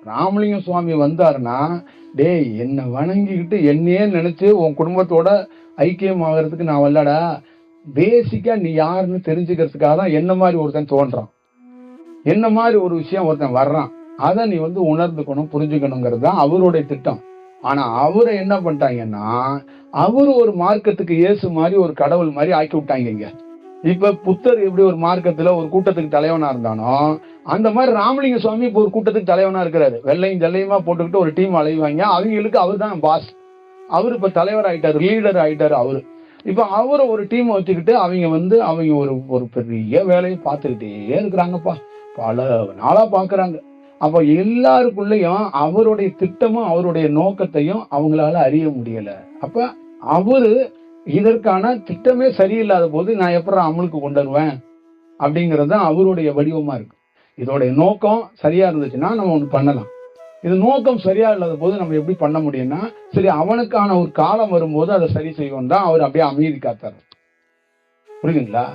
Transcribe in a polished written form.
ராமலிங்க சுவாமி வந்தாருன்னா, டேய் என்ன வணங்கிக்கிட்டு என்னையே நினைச்சு உன் குடும்பத்தோட ஐக்கியம் ஆகிறதுக்கு நான் வரலடா, பேசிக்கா நீ யாருன்னு தெரிஞ்சுக்கிறதுக்காக தான் என்ன மாதிரி ஒருத்தன் தோன்றான், என்ன மாதிரி ஒரு விஷயம் ஒருத்தன் வர்றான், அதை நீ உணர்ந்துக்கணும், புரிஞ்சுக்கணுங்கிறது தான் அவருடைய திட்டம். ஆனா அவரை என்ன பண்ணிட்டாங்கன்னா, அவரு ஒரு மார்க்கத்துக்கு இயேசு மாதிரி ஒரு கடவுள் மாதிரி ஆக்கி விட்டாங்க. இங்க இப்ப புத்தர் எப்படி ஒரு மார்க்கத்துல ஒரு கூட்டத்துக்கு தலைவனா இருந்தானோ, அந்த மாதிரி ராமலிங்க சுவாமி இப்ப ஒரு கூட்டத்துக்கு தலைவனா இருக்கிறாரு. வெள்ளையும் ஜல்லையுமா போட்டுக்கிட்டு ஒரு டீம் அலைவாங்க. அவங்களுக்கு அவர் தான் பாஸ். அவரு இப்ப தலைவர் ஆயிட்டாரு, லீடர் ஆயிட்டாரு அவரு. இப்ப அவரை ஒரு டீம் வச்சுக்கிட்டு அவங்க ஒரு பெரிய வேலையை பார்த்துக்கிட்டே இருக்கிறாங்கப்பா. பல நாளா பாக்குறாங்க. அப்ப எல்லாருக்குள்ளயும் அவருடைய திட்டமும் அவருடைய நோக்கத்தையும் அவங்களால அறிய முடியல. அப்ப அவரு இதற்கான திட்டமே சரியில்லாத போது நான் எப்படி அமலுக்கு கொண்டு வருவேன் அப்படிங்கிறது தான் அவருடைய வடிவமா இருக்கு. இதோடைய நோக்கம் சரியா இருந்துச்சுன்னா நம்ம ஒண்ணு பண்ணலாம். இது நோக்கம் சரியா இல்லாத போது நம்ம எப்படி பண்ண முடியும்னா, சரி அவனுக்கான ஒரு காலம் வரும்போது அதை சரி செய்வோம் தான் அவர் அப்படியே அமைதி காத்தார். புரியுதுங்களா?